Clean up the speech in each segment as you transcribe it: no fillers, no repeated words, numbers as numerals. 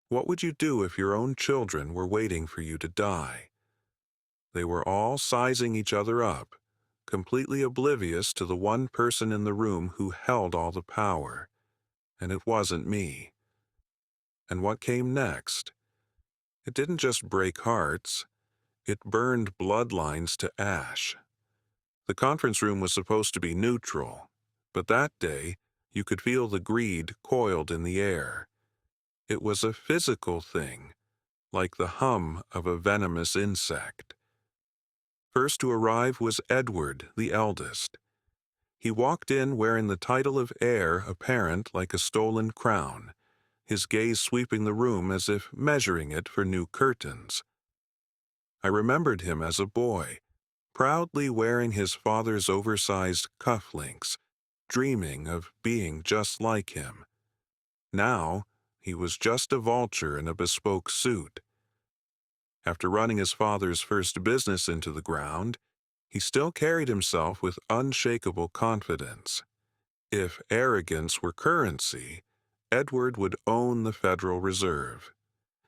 What would you do if your own children were waiting for you to die? They were all sizing each other up, completely oblivious to the one person in the room who held all the power, and it wasn't me. And what came next? It didn't just break hearts, it burned bloodlines to ash. The conference room was supposed to be neutral, but that day you could feel the greed coiled in the air. It was a physical thing, like the hum of a venomous insect. First to arrive was Edward, the eldest. He walked in wearing the title of heir apparent like a stolen crown, his gaze sweeping the room as if measuring it for new curtains. I remembered him as a boy, proudly wearing his father's oversized cufflinks, dreaming of being just like him. Now, he was just a vulture in a bespoke suit. After running his father's first business into the ground, he still carried himself with unshakable confidence. If arrogance were currency, Edward would own the Federal Reserve.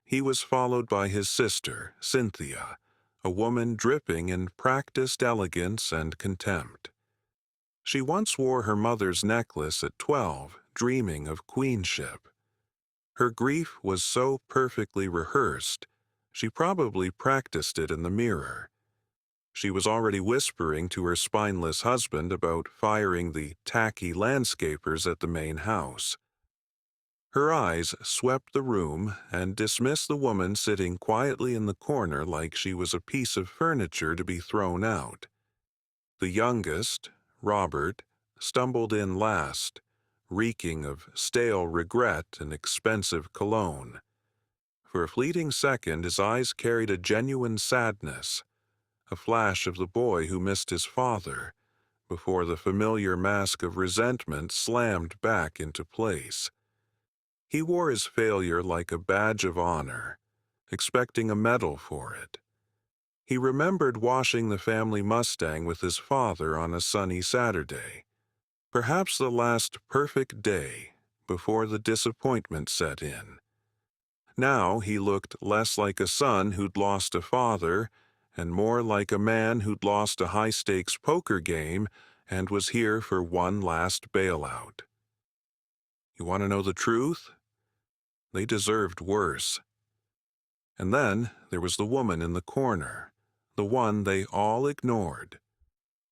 He was followed by his sister, Cynthia, a woman dripping in practiced elegance and contempt. She once wore her mother's necklace at 12, dreaming of queenship. Her grief was so perfectly rehearsed, she probably practiced it in the mirror. She was already whispering to her spineless husband about firing the tacky landscapers at the main house. Her eyes swept the room and dismissed the woman sitting quietly in the corner like she was a piece of furniture to be thrown out. The youngest, Robert, stumbled in last, reeking of stale regret and expensive cologne. For a fleeting second his eyes carried a genuine sadness, a flash of the boy who missed his father, before the familiar mask of resentment slammed back into place. He wore his failure like a badge of honor, expecting a medal for it. He remembered washing the family Mustang with his father on a sunny Saturday, perhaps the last perfect day before the disappointment set in. Now he looked less like a son who'd lost a father and more like a man who'd lost a high-stakes poker game and was here for one last bailout. You want to know the truth? They deserved worse. And then there was the woman in the corner, the one they all ignored,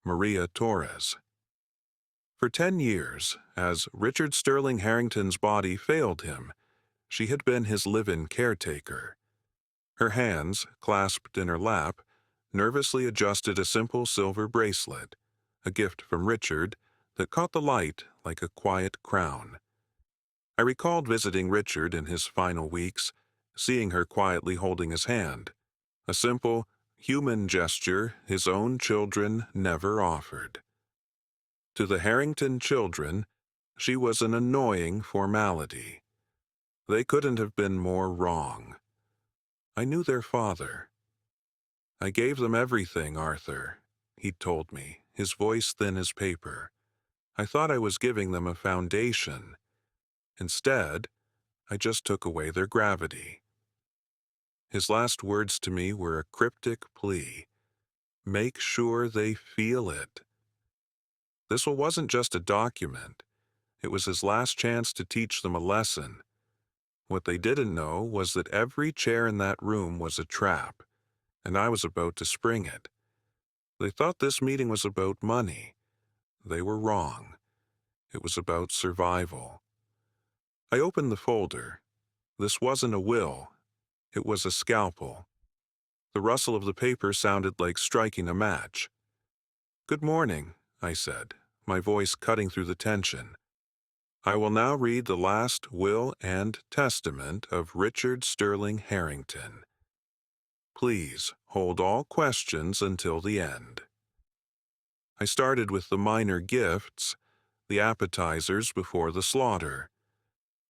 Maria Torres. For 10 years, as Richard Sterling Harrington's body failed him, she had been his live-in caretaker. Her hands, clasped in her lap, nervously adjusted a simple silver bracelet, a gift from Richard, that caught the light like a quiet crown. I recalled visiting Richard in his final weeks, seeing her quietly holding his hand, a simple, human gesture his own children never offered. To the Harrington children, she was an annoying formality. They couldn't have been more wrong. I knew their father. I gave them everything, Arthur, he'd told me, his voice thin as paper. I thought I was giving them a foundation. Instead, I just took away their gravity. His last words to me were a cryptic plea. Make sure they feel it. This wasn't just a document. It was his last chance to teach them a lesson. What they didn't know was that every chair in that room was a trap, and I was about to spring it. They thought this meeting was about money. They were wrong. It was about survival. I opened the folder. This wasn't a will. It was a scalpel. The rustle of the paper sounded like striking a match. "Good morning," I said, my voice cutting through the tension. "I will now read the last will and testament of Richard Sterling Harrington. Please hold all questions until the end." I started with the minor gifts, the appetizers before the slaughter.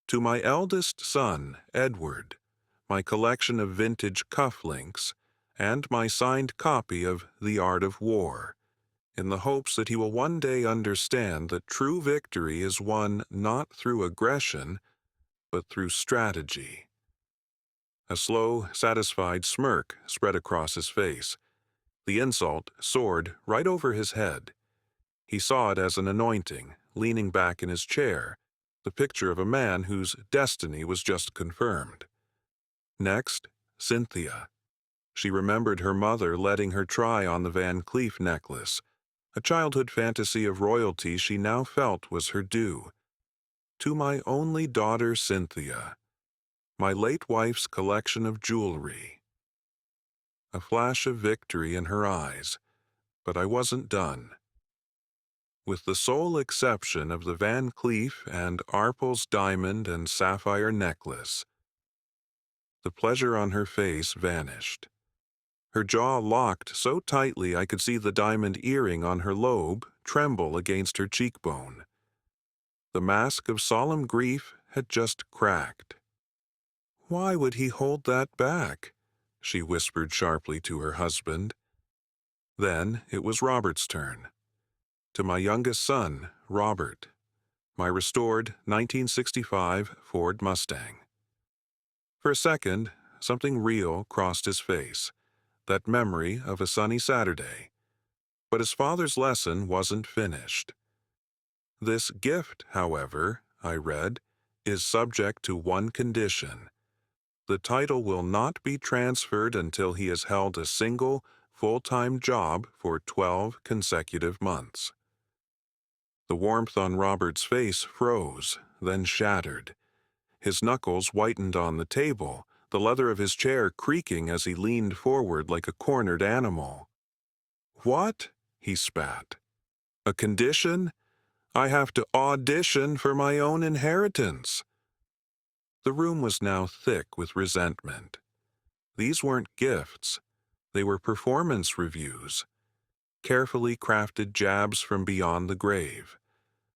To my eldest son, Edward, my collection of vintage cufflinks, and my signed copy of The Art of War, in the hopes that he will one day understand that true victory is won not through aggression, but through strategy. A slow, satisfied smirk spread across his face. The insult soared right over his head. He saw it as an anointing, leaning back in his chair, the picture of a man whose destiny was just confirmed. Next, Cynthia. She remembered her mother letting her try on the Van Cleef necklace, a childhood fantasy of royalty she now felt was her due. To my only daughter, Cynthia, my late wife's collection of jewelry. A flash of victory in her eyes, but I wasn't done. With the sole exception of the Van Cleef and Arpels diamond and sapphire necklace, the pleasure on her face vanished. Her jaw locked so tightly I could see the diamond earring on her lobe tremble against her cheekbone. The mask of solemn grief had just cracked. "Why would he hold that back?" she whispered sharply to her husband. Then it was Robert's turn. To my youngest son, Robert, my restored 1965 Ford Mustang. For a second, something real crossed his face, that memory of a sunny Saturday. But his father's lesson wasn't finished. This gift, however, I read, is subject to one condition. The title will not be transferred until he has held a single, full-time job for 12 consecutive months. The warmth on Robert's face froze, then shattered. His knuckles whitened on the table, the leather of his chair creaking as he leaned forward like a cornered animal. "What?" he spat. "A condition? I have to audition for my own inheritance." The room was now thick with resentment. These weren't gifts. They were performance reviews. Carefully crafted jabs from beyond the grave.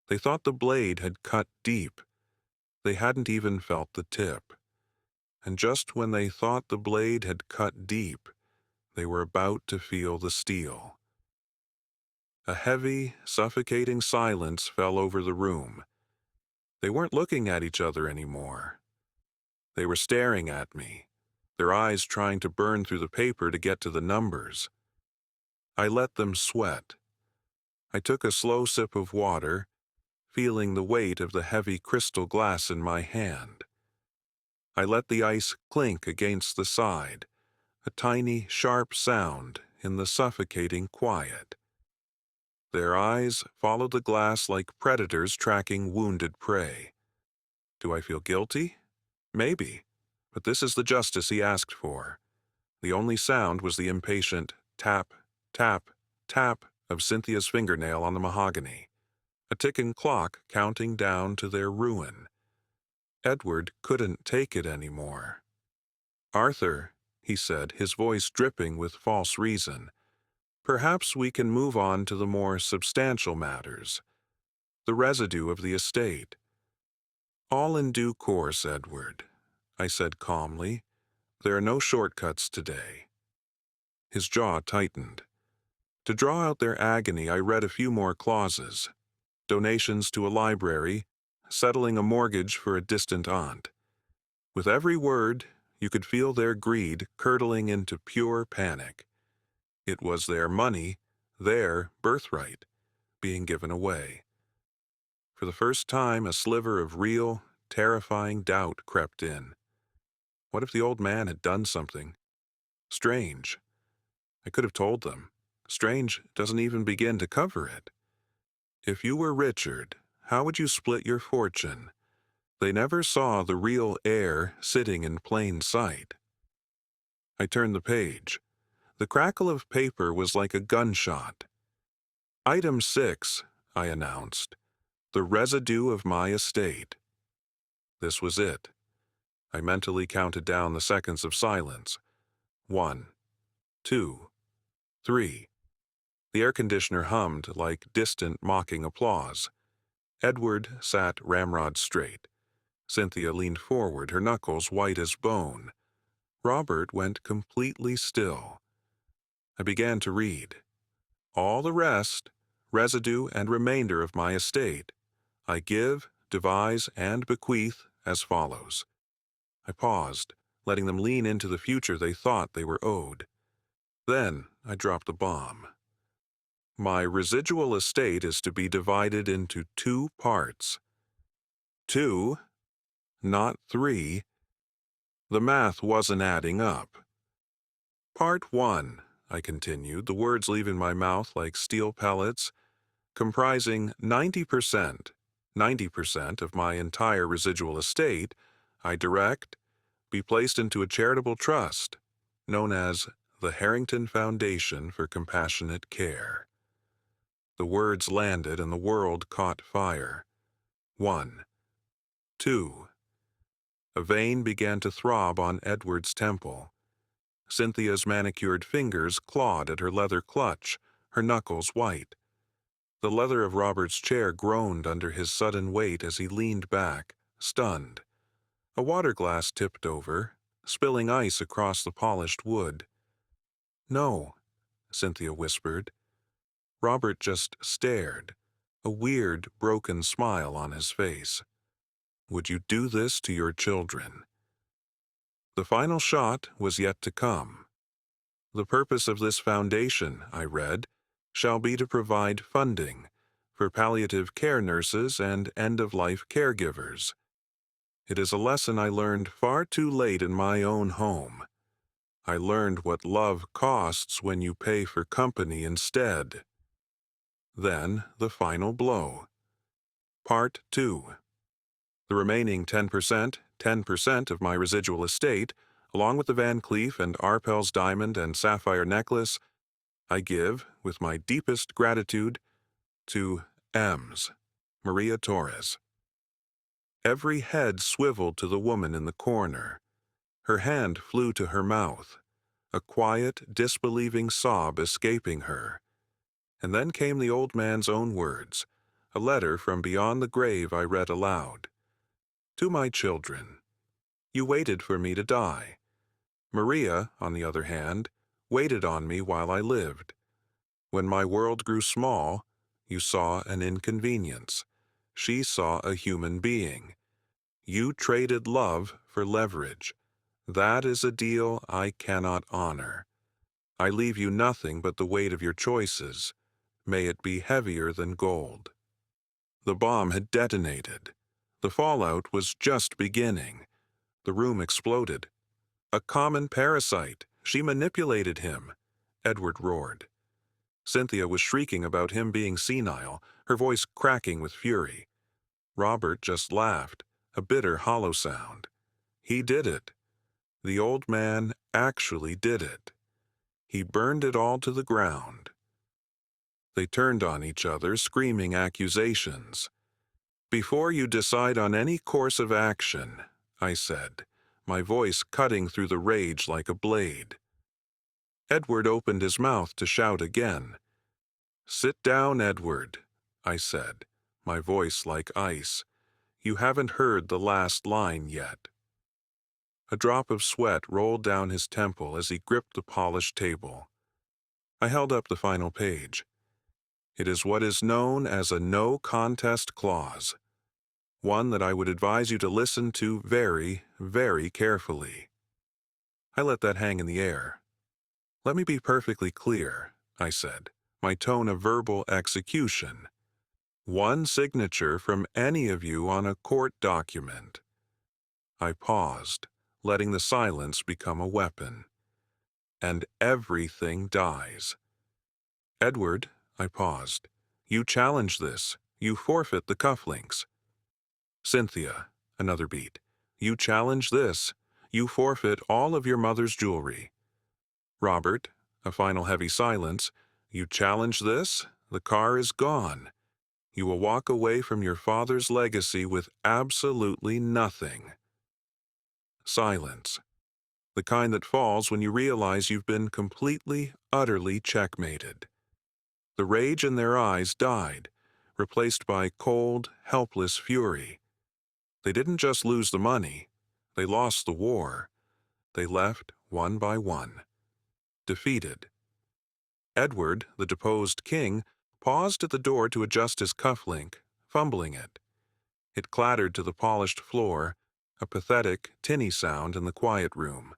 They thought the blade had cut deep. They hadn't even felt the tip. And just when they thought the blade had cut deep, they were about to feel the steel. A heavy, suffocating silence fell over the room. They weren't looking at each other anymore. They were staring at me, their eyes trying to burn through the paper to get to the numbers. I let them sweat. I took a slow sip of water, feeling the weight of the heavy crystal glass in my hand. I let the ice clink against the side, a tiny, sharp sound in the suffocating quiet. Their eyes followed the glass like predators tracking wounded prey. Do I feel guilty? Maybe, but this is the justice he asked for. The only sound was the impatient tap, tap, tap of Cynthia's fingernail on the mahogany, a ticking clock counting down to their ruin. Edward couldn't take it anymore. "Arthur," he said, his voice dripping with false reason, "perhaps we can move on to the more substantial matters, the residue of the estate." "All in due course, Edward," I said calmly. "There are no shortcuts today." His jaw tightened. To draw out their agony, I read a few more clauses. Donations to a library, settling a mortgage for a distant aunt. With every word, you could feel their greed curdling into pure panic. It was their money, their birthright, being given away. For the first time, a sliver of real, terrifying doubt crept in. What if the old man had done something strange? I could have told them. Strange doesn't even begin to cover it. If you were Richard, how would you split your fortune? They never saw the real heir sitting in plain sight. I turned the page. The crackle of paper was like a gunshot. "Item 6, I announced. The residue of my estate." This was it. I mentally counted down the seconds of silence. 1, 2, 3. The air conditioner hummed like distant mocking applause. Edward sat ramrod straight. Cynthia leaned forward, her knuckles white as bone. Robert went completely still. I began to read. "All the rest, residue and remainder of my estate, I give, devise, and bequeath as follows." I paused, letting them lean into the future they thought they were owed. Then I dropped the bomb. My residual estate is to be divided into 2 parts. 2, not 3. The math wasn't adding up. Part 1, I continued, the words leaving my mouth like steel pellets, comprising 90% of my entire residual estate, I direct, be placed into a charitable trust, known as the Harrington Foundation for Compassionate Care. The words landed and the world caught fire. 1. 2. A vein began to throb on Edward's temple. Cynthia's manicured fingers clawed at her leather clutch, her knuckles white. The leather of Robert's chair groaned under his sudden weight as he leaned back, stunned. A water glass tipped over, spilling ice across the polished wood. "No," Cynthia whispered. Robert just stared, a weird, broken smile on his face. "Would you do this to your children?" The final shot was yet to come. "The purpose of this foundation," I read, "shall be to provide funding for palliative care nurses and end-of-life caregivers. It is a lesson I learned far too late in my own home. I learned what love costs when you pay for company instead." Then the final blow. Part 2. The remaining 10% of my residual estate, along with the Van Cleef and Arpels diamond and sapphire necklace, I give, with my deepest gratitude, to Ems, Maria Torres. Every head swiveled to the woman in the corner. Her hand flew to her mouth, a quiet, disbelieving sob escaping her. And then came the old man's own words, a letter from beyond the grave I read aloud. "To my children, you waited for me to die. Maria, on the other hand, waited on me while I lived. When my world grew small, you saw an inconvenience. She saw a human being. You traded love for leverage. That is a deal I cannot honor. I leave you nothing but the weight of your choices. May it be heavier than gold." The bomb had detonated. The fallout was just beginning. The room exploded. "A common parasite. She manipulated him," Edward roared. Cynthia was shrieking about him being senile, her voice cracking with fury. Robert just laughed, a bitter, hollow sound. He did it. The old man actually did it. He burned it all to the ground. They turned on each other, screaming accusations. "Before you decide on any course of action," I said, my voice cutting through the rage like a blade. Edward opened his mouth to shout again. "Sit down, Edward," I said, my voice like ice. "You haven't heard the last line yet." A drop of sweat rolled down his temple as he gripped the polished table. I held up the final page. It is what is known as a no-contest clause, one that I would advise you to listen to very, very carefully. I let that hang in the air. "Let me be perfectly clear," I said, my tone a verbal execution. "One signature from any of you on a court document." I paused, letting the silence become a weapon. "And everything dies." "Edward," I paused, "you challenge this. You forfeit the cufflinks." "Cynthia," another beat, "you challenge this. You forfeit all of your mother's jewelry." "Robert," a final heavy silence, "you challenge this. The car is gone. You will walk away from your father's legacy with absolutely nothing." Silence. The kind that falls when you realize you've been completely, utterly checkmated. The rage in their eyes died, replaced by cold, helpless fury. They didn't just lose the money. They lost the war. They left one by one, defeated. Edward, the deposed king, paused at the door to adjust his cufflink, fumbling it. It clattered to the polished floor, a pathetic, tinny sound in the quiet room.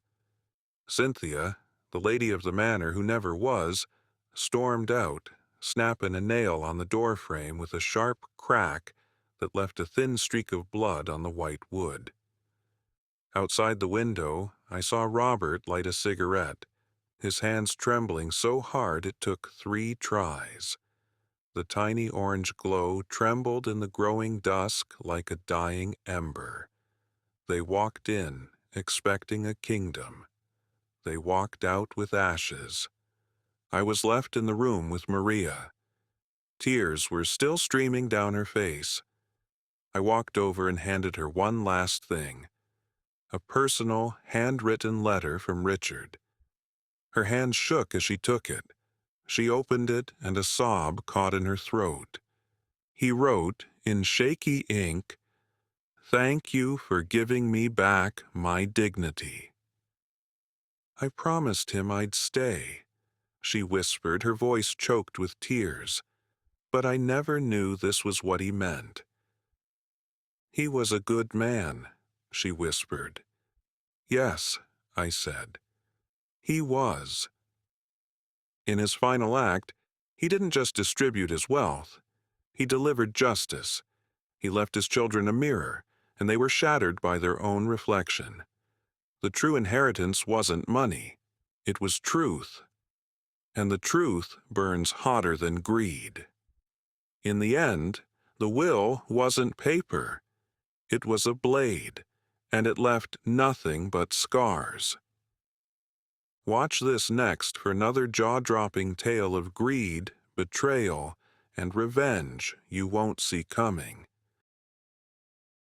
Cynthia, the lady of the manor who never was, stormed out, snapping a nail on the door frame with a sharp crack that left a thin streak of blood on the white wood. Outside the window, I saw Robert light a cigarette, his hands trembling so hard it took 3 tries. The tiny orange glow trembled in the growing dusk like a dying ember. They walked in, expecting a kingdom. They walked out with ashes. I was left in the room with Maria. Tears were still streaming down her face. I walked over and handed her one last thing, a personal, handwritten letter from Richard. Her hand shook as she took it. She opened it, and a sob caught in her throat. He wrote, in shaky ink, "Thank you for giving me back my dignity." I promised him I'd stay, she whispered, her voice choked with tears. But I never knew this was what he meant. He was a good man, she whispered. Yes, I said. He was. In his final act, he didn't just distribute his wealth. He delivered justice. He left his children a mirror, and they were shattered by their own reflection. The true inheritance wasn't money. It was truth. And the truth burns hotter than greed. In the end, the will wasn't paper. It was a blade, and it left nothing but scars. Watch this next for another jaw-dropping tale of greed, betrayal, and revenge you won't see coming.